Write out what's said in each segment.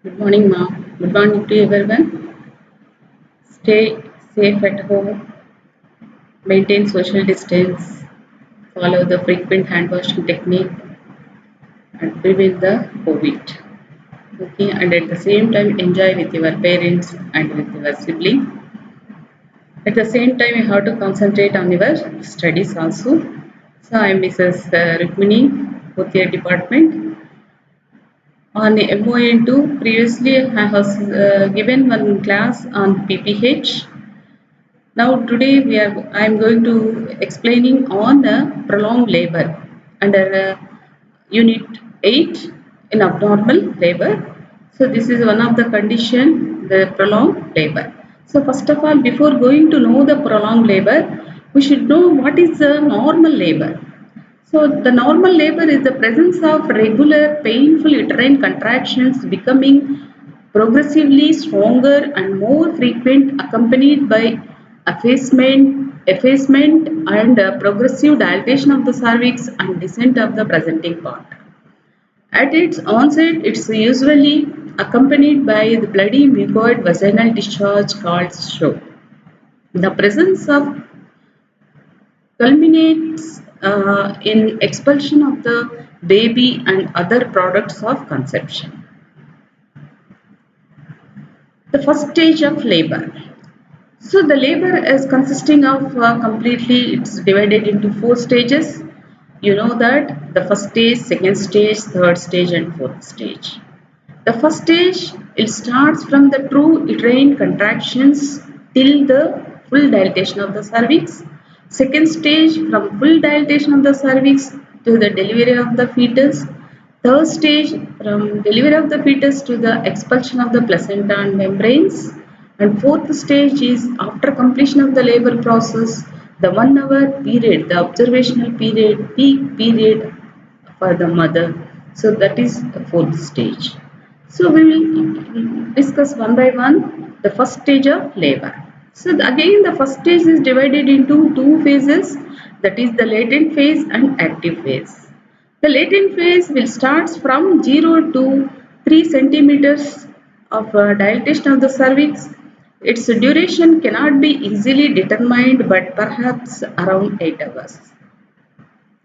Good morning, ma'am. Good morning to everyone. Stay safe at home, maintain social distance, follow the frequent hand washing technique, and prevent the COVID. Okay, and at the same time, enjoy with your parents and with your siblings. At the same time, you have to concentrate on your studies also. So, I am Mrs. Rukmini, fourth year department. On MON2, previously I was given one class on PPH. Now today I am going to explaining on prolonged labor under unit 8 in abnormal labor. So this is one of the condition, the prolonged labor. So first of all, before going to know the prolonged labor, we should know what is the normal labor. So the normal labor is the presence of regular painful uterine contractions becoming progressively stronger and more frequent, accompanied by effacement and progressive dilatation of the cervix and descent of the presenting part. At its onset, it's usually accompanied by the bloody mucoid vaginal discharge called show. The presence of culminates in expulsion of the baby and other products of conception. The first stage of labor. So the labor is consisting of completely, it's divided into four stages. You know that the first stage, second stage, third stage and fourth stage. The first stage, it starts from the true uterine contractions till the full dilatation of the cervix. Second stage, from full dilatation of the cervix to the delivery of the fetus. Third stage, from delivery of the fetus to the expulsion of the placenta and membranes. And fourth stage is after completion of the labor process, the 1 hour period, the observational period, peak period for the mother. So that is the fourth stage. So we will discuss one by one the first stage of labor. So again the first stage is divided into two phases, that is the latent phase and active phase. The latent phase will start from 0 to 3 centimeters of dilatation of the cervix. Its duration cannot be easily determined but perhaps around 8 hours.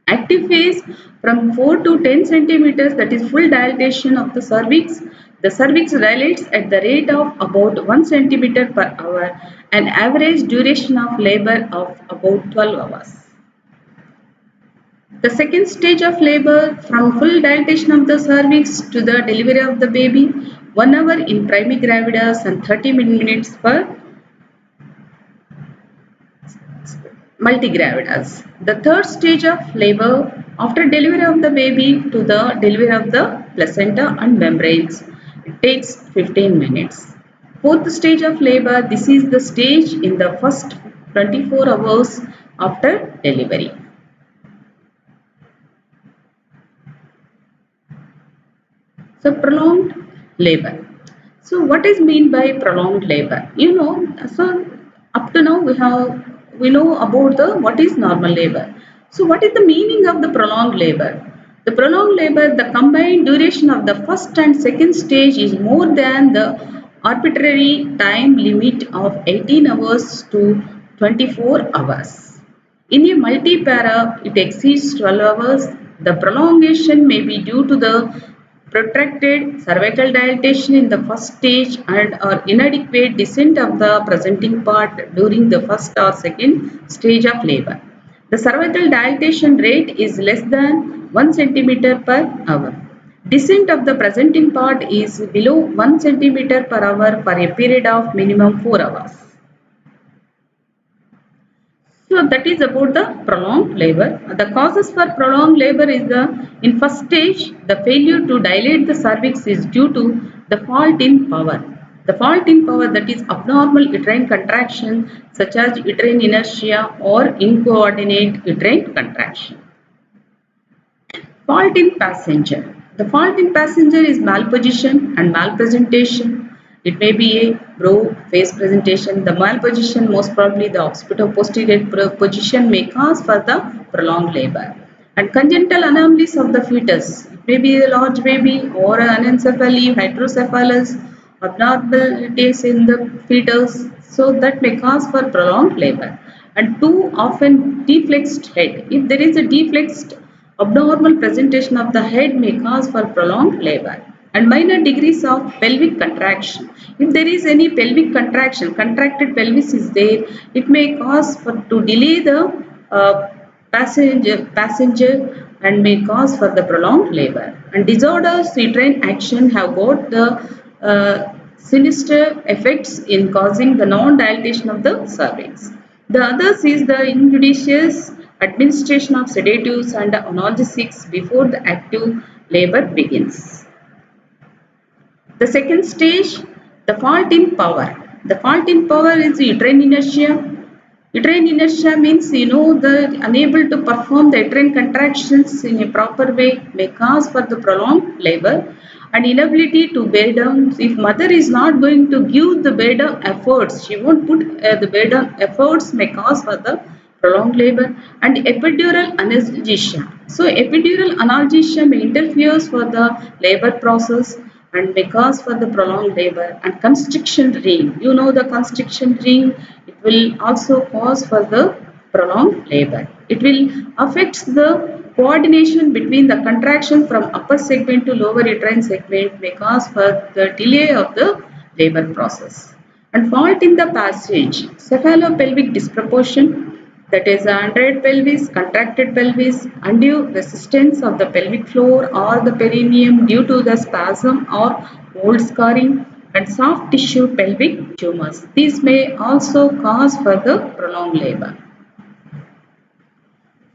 Active phase from 4 to 10 centimeters, that is full dilatation of the cervix. The cervix dilates at the rate of about 1 centimeter per hour, an average duration of labor of about 12 hours. The second stage of labor from full dilatation of the cervix to the delivery of the baby, 1 hour in primigravidas and 30 minutes for multigravidas. The third stage of labor after delivery of the baby to the delivery of the placenta and membranes. It takes 15 minutes. Fourth stage of labor, this is the stage in the first 24 hours after delivery. So prolonged labor. So what is mean by prolonged labor? So up to now we know about the what is normal labor. So what is the meaning of the prolonged labor? The prolonged labor, the combined duration of the first and second stage is more than the arbitrary time limit of 18 hours to 24 hours. In a multipara, it exceeds 12 hours. The prolongation may be due to the protracted cervical dilatation in the first stage and or inadequate descent of the presenting part during the first or second stage of labor. The cervical dilatation rate is less than 1 centimeter per hour. Descent of the presenting part is below 1 centimeter per hour for a period of minimum 4 hours. So that is about the prolonged labor. The causes for prolonged labor is in first stage, the failure to dilate the cervix is due to the fault in power. The fault in power, that is abnormal uterine contraction such as uterine inertia or incoordinate uterine contraction. Fault in passenger. The fault in passenger is malposition and malpresentation. It may be a brow face presentation. The malposition, most probably the occipito-posterior position, may cause for the prolonged labor. And congenital anomalies of the fetus. It may be a large baby or an anencephaly, hydrocephalus, abnormalities in the fetus, so that may cause for prolonged labor. And too often deflexed head. If there is a deflexed abnormal presentation of the head may cause for prolonged labor. And minor degrees of pelvic contraction. If there is any pelvic contraction, contracted pelvis is there, it may cause for to delay the passenger and may cause for the prolonged labor. And disorders uterine action have got the sinister effects in causing the non-dilatation of the cervix. The others is the injudicious administration of sedatives and analgesics before the active labor begins. The second stage, the fault in power. The fault in power is uterine inertia. Uterine inertia means the unable to perform the uterine contractions in a proper way may cause for the prolonged labor and inability to bear down. If mother is not going to give the bear down efforts, she won't put the bear down efforts may cause for the prolonged labor and epidural analgesia. So epidural analgesia may interfere for the labor process and may cause for the prolonged labor. And constriction ring, the constriction ring, it will also cause for the prolonged labor. It will affect the coordination between the contraction from upper segment to lower uterine segment may cause for the delay of the labor process. And fault in the passage, cephalopelvic disproportion, that is anteroid pelvis, contracted pelvis, undue resistance of the pelvic floor or the perineum due to the spasm or mold scarring, and soft tissue pelvic tumors. These may also cause further prolonged labor.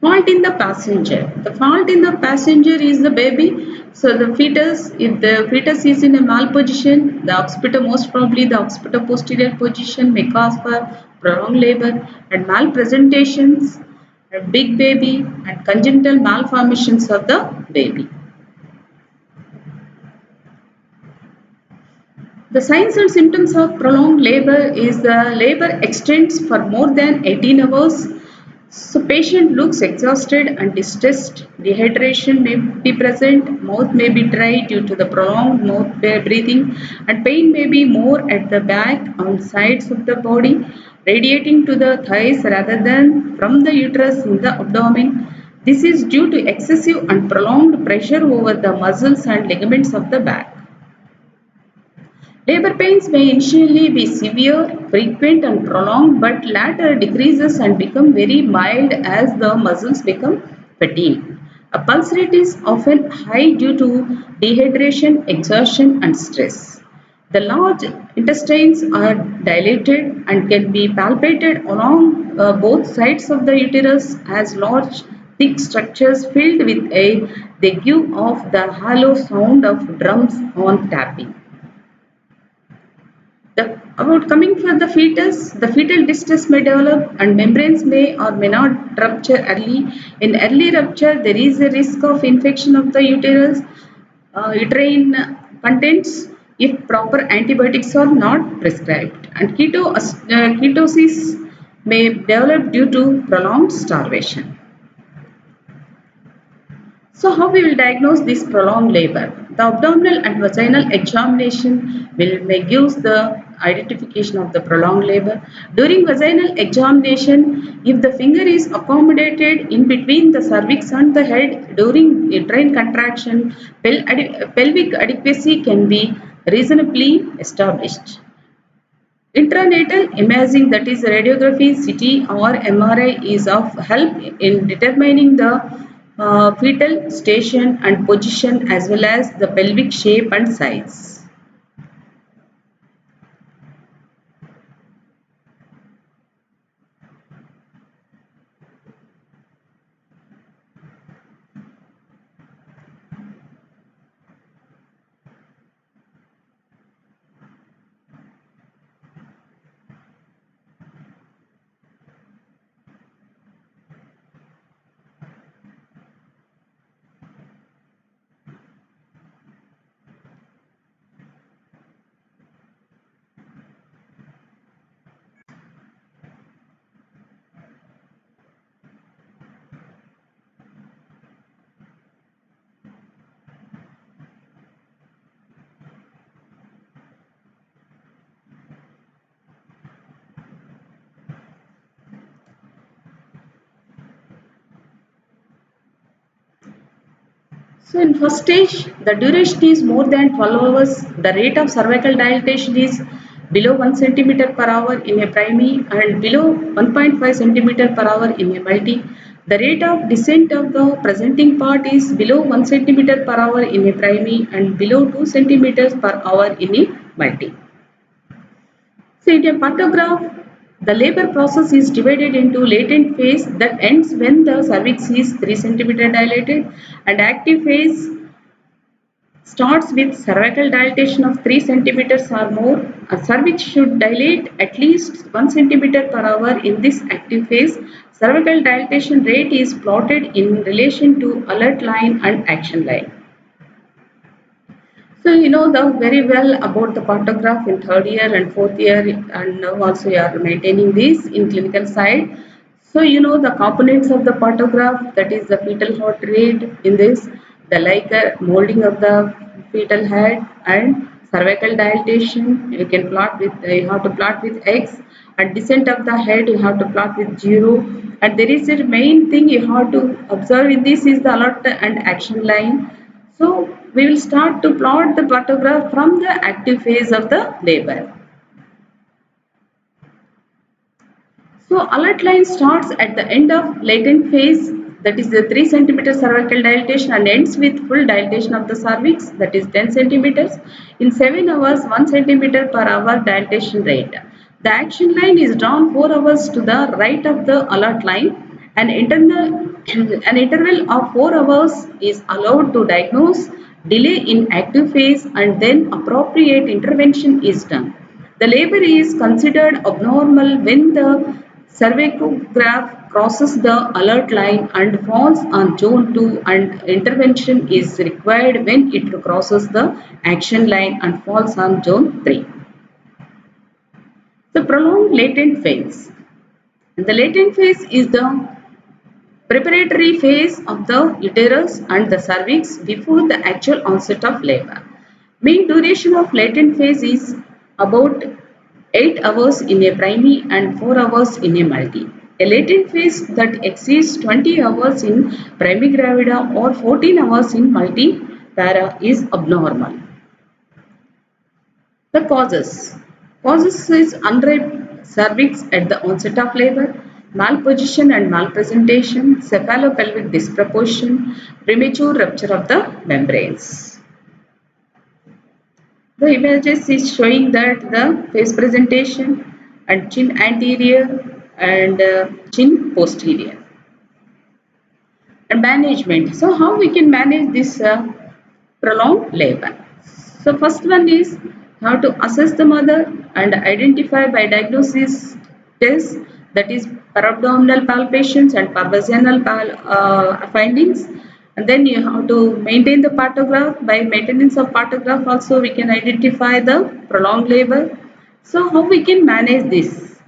Fault in the passenger. The fault in the passenger is the baby. So the fetus, if the fetus is in a malposition, the occipiter, most probably the occipiter posterior position may cause for prolonged labor and malpresentations, a big baby and congenital malformations of the baby. The signs and symptoms of prolonged labor is the labor extends for more than 18 hours. So patient looks exhausted and distressed. Dehydration may be present. Mouth may be dry due to the prolonged mouth breathing, and pain may be more at the back on sides of the body, radiating to the thighs rather than from the uterus in the abdomen. This is due to excessive and prolonged pressure over the muscles and ligaments of the back. Labor pains may initially be severe, frequent and prolonged, but later decreases and become very mild as the muscles become fatigued. A pulse rate is often high due to dehydration, exhaustion and stress. The large intestines are dilated and can be palpated along both sides of the uterus as large thick structures filled with air. They give off the hollow sound of drums on tapping. About coming for the fetus, the fetal distress may develop and membranes may or may not rupture early. In early rupture, there is a risk of infection of the uterus, uterine contents if proper antibiotics are not prescribed. And ketosis may develop due to prolonged starvation. So how we will diagnose this prolonged labor? The abdominal and vaginal examination may give the identification of the prolonged labor. During vaginal examination, if the finger is accommodated in between the cervix and the head during uterine contraction, pelvic adequacy can be reasonably established. Intranatal imaging, that is radiography, CT or MRI, is of help in determining the fetal station and position as well as the pelvic shape and size. So in first stage, the duration is more than 12 hours. The rate of cervical dilatation is below 1 centimeter per hour in a primary and below 1.5 centimeter per hour in a multi. The rate of descent of the presenting part is below 1 centimeter per hour in a primary and below 2 centimeters per hour in a multi. So in a pantograph, the labor process is divided into latent phase that ends when the cervix is 3 centimeter dilated and active phase starts with cervical dilatation of 3 centimeters or more. A cervix should dilate at least 1 centimeter per hour in this active phase. Cervical dilatation rate is plotted in relation to alert line and action line. So you know the very well about the pantograph in third year and fourth year, and now also you are maintaining this in clinical side. So you know the components of the pantograph, that is the fetal heart rate in this, the Leica molding of the fetal head and cervical dilatation. You can plot with you have to plot with X, and descent of the head you have to plot with 0. And there is a main thing you have to observe in this is the alert and action line. So we will start to plot the pantograph from the active phase of the labor. So alert line starts at the end of latent phase, that is the 3 centimeter cervical dilatation, and ends with full dilatation of the cervix, that is 10 centimeters in 7 hours 1 centimeter per hour dilatation rate. The action line is drawn 4 hours to the right of the alert line. An interval of 4 hours is allowed to diagnose delay in active phase, and then appropriate intervention is done. The labor is considered abnormal when the cervicograph crosses the alert line and falls on zone 2, and intervention is required when it crosses the action line and falls on zone 3. The prolonged latent phase. The latent phase is the preparatory phase of the uterus and the cervix before the actual onset of labor. Mean duration of latent phase is about 8 hours in a primary and 4 hours in a multi. A latent phase that exceeds 20 hours in primary gravida or 14 hours in multi para is abnormal. The causes. Causes is unripe cervix at the onset of labor, malposition and malpresentation, cephalopelvic disproportion, premature rupture of the membranes. The images is showing that the face presentation and chin anterior and chin posterior. And management. So how we can manage this prolonged labor? So first one is how to assess the mother and identify by diagnosis tests, that is parabdominal palpations and parvaginal findings. And then you have to maintain the pantograph. By maintenance of pantograph also we can identify the prolonged labor. So how we can manage this?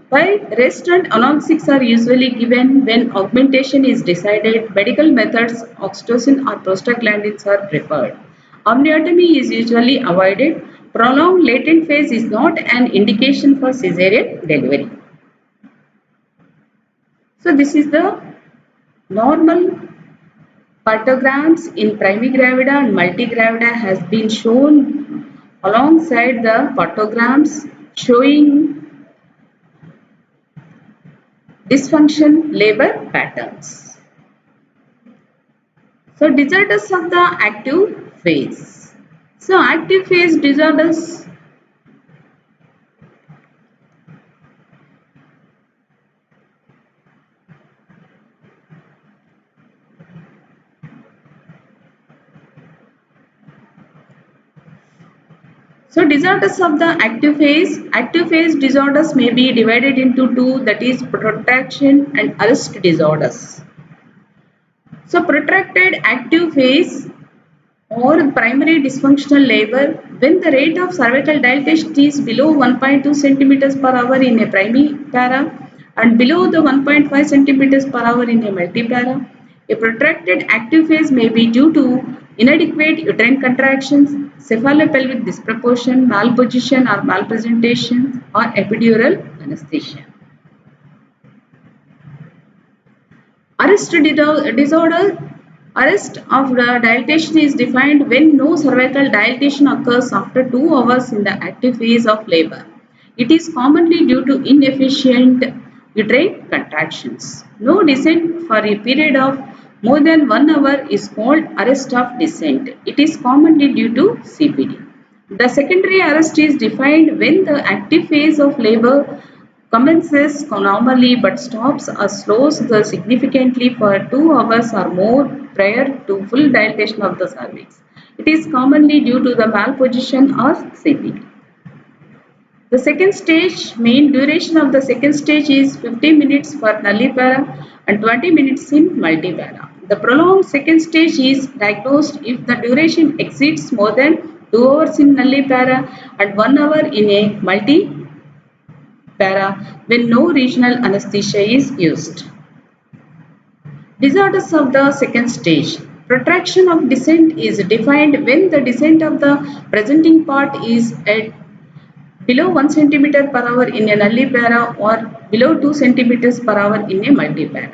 While rest and analgesics are usually given when augmentation is decided, medical methods, oxytocin or prostaglandins are preferred. Amniotomy is usually avoided. Prolonged latent phase is not an indication for cesarean delivery. So this is the normal partograms in primary gravida and multigravida has been shown alongside the partograms showing dysfunction labor patterns. So disorders of the active phase. So active phase disorders. So disorders of the active phase disorders may be divided into two, that is protraction and arrest disorders. So protracted active phase or primary dysfunctional labor when the rate of cervical dilatation is below 1.2 centimeters per hour in a primary para and below the 1.5 centimeters per hour in a multipara. A protracted active phase may be due to inadequate uterine contractions, cephalopelvic disproportion, malposition or malpresentation, or epidural anesthesia. Arrest disorder. Arrest of the dilatation is defined when no cervical dilatation occurs after 2 hours in the active phase of labor. It is commonly due to inefficient uterine contractions. No descent for a period of more than 1 hour is called arrest of descent. It is commonly due to CPD. The secondary arrest is defined when the active phase of labor commences normally but stops or slows significantly for 2 hours or more prior to full dilatation of the cervix. It is commonly due to the malposition or CPD. The second stage, main duration of the second stage is 50 minutes for nullipara and 20 minutes in multipara. The prolonged second stage is diagnosed if the duration exceeds more than 2 hours in nullipara and 1 hour in a multipara when no regional anesthesia is used. Disorders of the second stage. Protraction of descent is defined when the descent of the presenting part is at below 1 centimeter per hour in a nullipara or below 2 centimeters per hour in a multipara.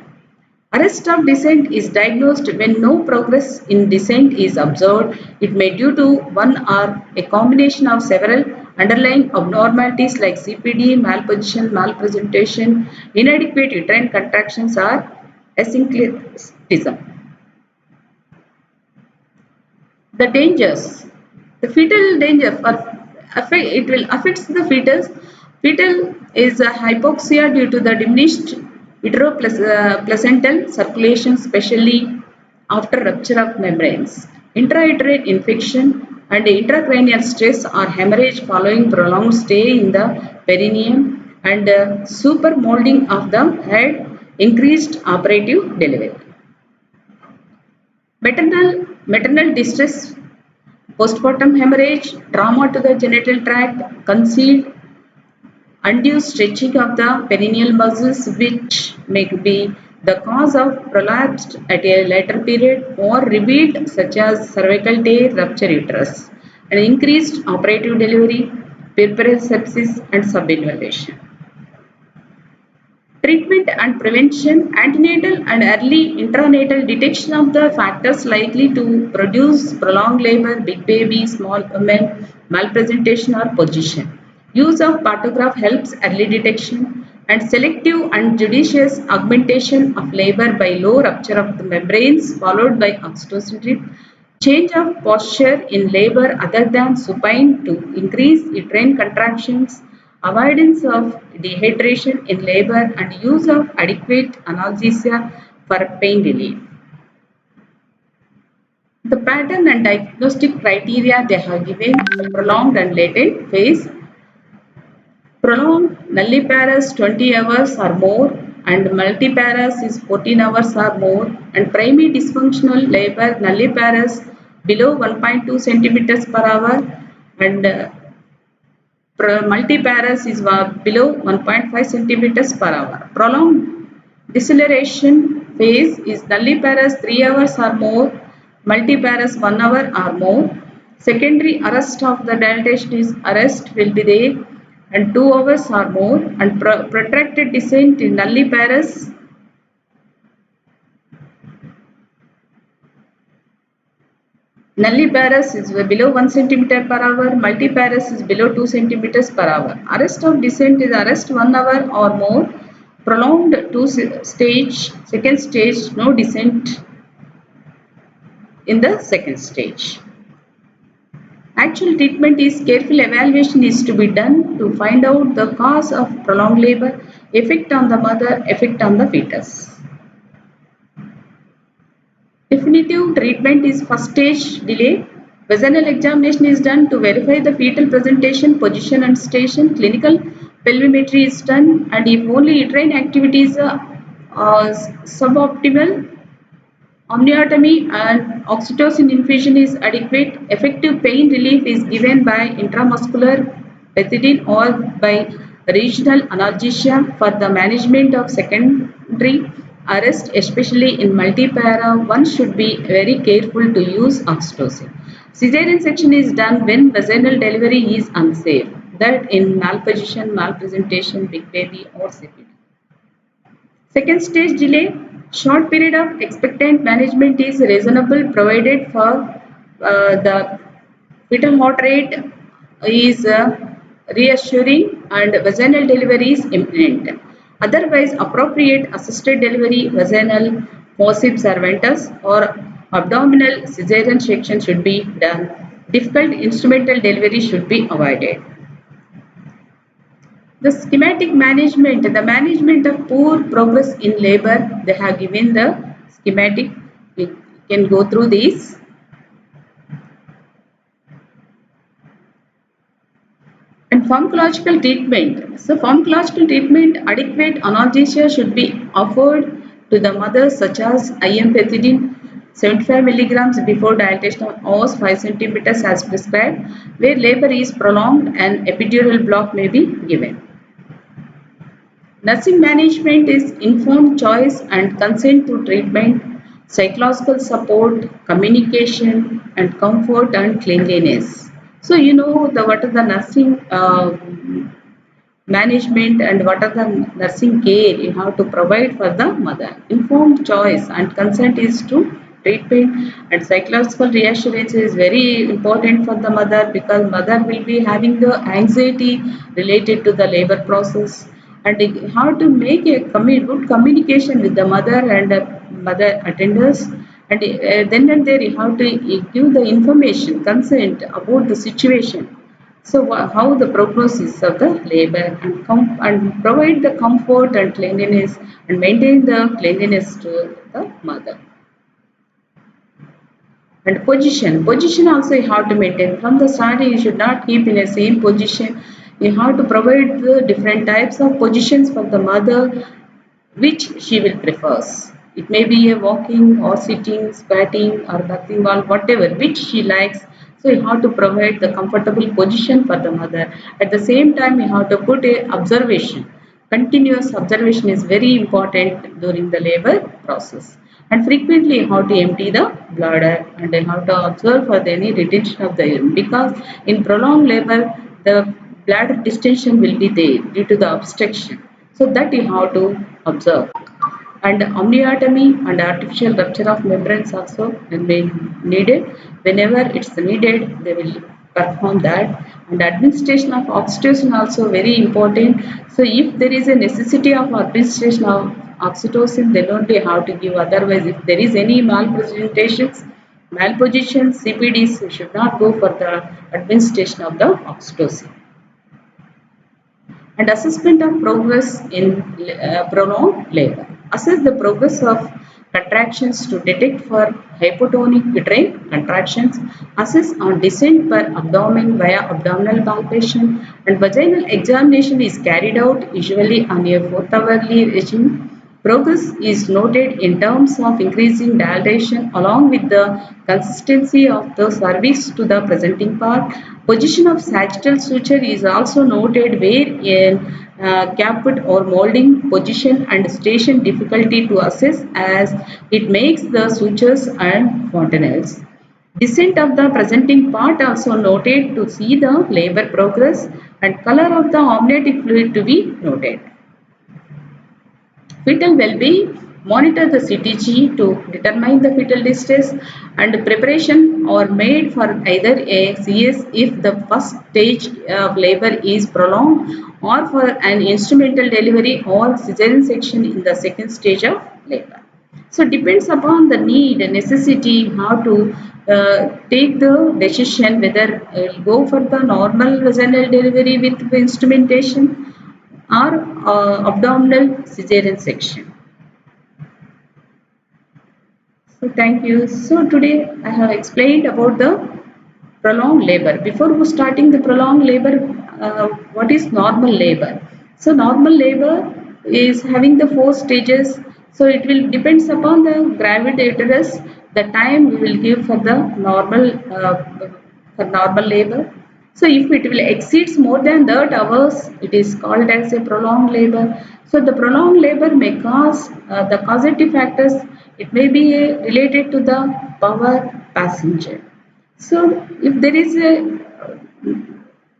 Arrest of descent is diagnosed when no progress in descent is observed. It may due to one or a combination of several underlying abnormalities like CPD, malposition, malpresentation, inadequate uterine contractions or asynclitism. The dangers. The fetal danger for it will affect the fetus. Fetal is a hypoxia due to the diminished uteroplacental circulation, especially after rupture of membranes. Intrauterine infection and intracranial stress or hemorrhage following prolonged stay in the perineum and super molding of the head, increased operative delivery. Maternal distress, postpartum hemorrhage, trauma to the genital tract, concealed undue stretching of the perineal muscles which may be the cause of prolapse at a later period or revealed such as cervical tear, rupture uterus, and increased operative delivery, puerperal sepsis and subinvaluation. Treatment and prevention, antenatal and early intranatal detection of the factors likely to produce prolonged labor, big baby, small women, malpresentation or position. Use of partograph helps early detection and selective and judicious augmentation of labor by low rupture of the membranes followed by oxytocin drip. Change of posture in labor other than supine to increase uterine contractions, avoidance of dehydration in labor and use of adequate analgesia for pain relief. The pattern and diagnostic criteria they have given prolonged and latent phase, prolonged nulliparous 20 hours or more and multiparous is 14 hours or more and primary dysfunctional labor nulliparous below 1.2 centimeters per hour and multiparous is below 1.5 centimeters per hour. Prolonged deceleration phase is nulliparous 3 hours or more, multiparous 1 hour or more. Secondary arrest of the dilatation is arrest will be there and 2 hours or more and protracted descent in nulliparous nulliparous is below 1 centimeter per hour, multiparous is below 2 centimeters per hour. Arrest of descent is arrest 1 hour or more, prolonged second stage, no descent in the second stage. Actual treatment is careful evaluation is to be done to find out the cause of prolonged labor, effect on the mother, effect on the fetus. Definitive treatment is first stage delay. Vaginal examination is done to verify the fetal presentation, position and station. Clinical pelvimetry is done and if only uterine activities are suboptimal, amniotomy and oxytocin infusion is adequate. Effective pain relief is given by intramuscular pethidine or by regional analgesia for the management of secondary arrest, especially in multipara. One should be very careful to use oxytocin. Caesarean section is done when vaginal delivery is unsafe, that in malposition, malpresentation, big baby or CPD. Second stage delay. Short period of expectant management is reasonable provided for the fetal heart rate is reassuring and vaginal delivery is imminent. Otherwise, appropriate assisted delivery, vaginal, forceps servatus or abdominal cesarean section should be done. Difficult instrumental delivery should be avoided. The schematic management, the management of poor progress in labor, they have given the schematic. We can go through these. And pharmacological treatment. So pharmacological treatment, adequate analgesia should be offered to the mother such as IM-pethidine 75 milligrams before dilatation of 5 centimeters as prescribed. Where labor is prolonged, an epidural block may be given. Nursing management is informed choice and consent to treatment, psychological support, communication, and comfort and cleanliness. So you know the what are the nursing management and what are the nursing care you have to provide for the mother. Informed choice and consent is to treatment and psychological reassurance is very important for the mother because mother will be having the anxiety related to the labor process and how to make a good communication with the mother and mother attenders and then and there you have to give the information consent about the situation so how the prognosis of the labor and provide the comfort and cleanliness and maintain the cleanliness to the mother. And position also you have to maintain from the starting. You should not keep in the same position. You have to provide the different types of positions for the mother which she will prefers. It may be a walking or sitting, squatting or nothing or whatever which she likes. So you have to provide the comfortable position for the mother. At the same time, you have to put a observation. Continuous observation is very important during the labor process. And frequently you have to empty the bladder and you have to observe for any retention of the urine because in prolonged labor the bladder distension will be there due to the obstruction. So that you have to observe. And amniotomy and artificial rupture of membranes also will be needed. Whenever it's needed, they will perform that. And administration of oxytocin also very important. So if there is a necessity of administration of oxytocin, then only how to give. Otherwise, if there is any malpositions, CPDs, we should not go for the administration of the oxytocin. And assessment of progress in prolonged labor. Assess the progress of contractions to detect for hypotonic uterine contractions. Assess on descent per abdomen via abdominal palpation and vaginal examination is carried out usually on a 4-hourly regime. Progress is noted in terms of increasing dilatation along with the consistency of the cervix to the presenting part. Position of sagittal suture is also noted where in caput or molding position and station difficulty to assess as it makes the sutures and fontanelles. Descent of the presenting part also noted to see the labor progress and color of the amniotic fluid to be noted. Fetal well-being, monitor the CTG to determine the fetal distress and preparation are made for either a CS if the first stage of labor is prolonged or for an instrumental delivery or cesarean section in the second stage of labor. So depends upon the need and necessity how to take the decision whether go for the normal vaginal delivery with instrumentation or abdominal cesarean section. So thank you. So today I have explained about the prolonged labor. Before starting the prolonged labor, what is normal labor? So normal labor is having the 4 stages. So it will depends upon the gravid uterus, the time we will give for normal labor. So if it will exceeds more than that hours, it is called as a prolonged labor. So the prolonged labor may cause the causative factors. It may be related to the power passenger. So if there is a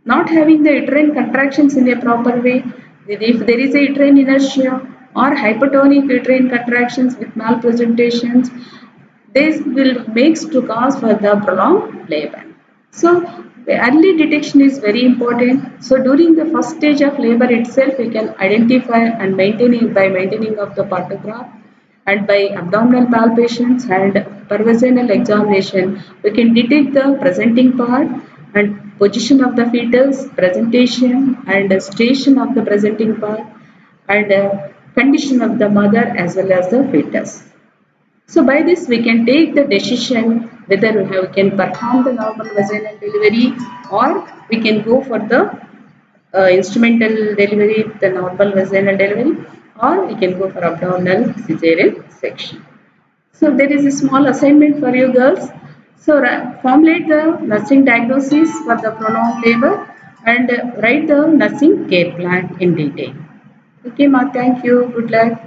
not having the uterine contractions in a proper way, if there is a uterine inertia or hypertonic uterine contractions with malpresentations. This will makes to cause for the prolonged labor. So the early detection is very important. So during the first stage of labor itself, we can identify and maintain it by maintaining of the partograph and by abdominal palpations and pervaginal examination. We can detect the presenting part and position of the fetus, presentation and station of the presenting part and condition of the mother as well as the fetus. So by this we can take the decision whether we can perform the normal vaginal delivery or we can go for the instrumental delivery, the normal vaginal delivery, or we can go for abdominal cesarean section. So there is a small assignment for you girls. So formulate the nursing diagnosis for the prolonged labor and write the nursing care plan in detail. Okay, Ma, thank you. Good luck.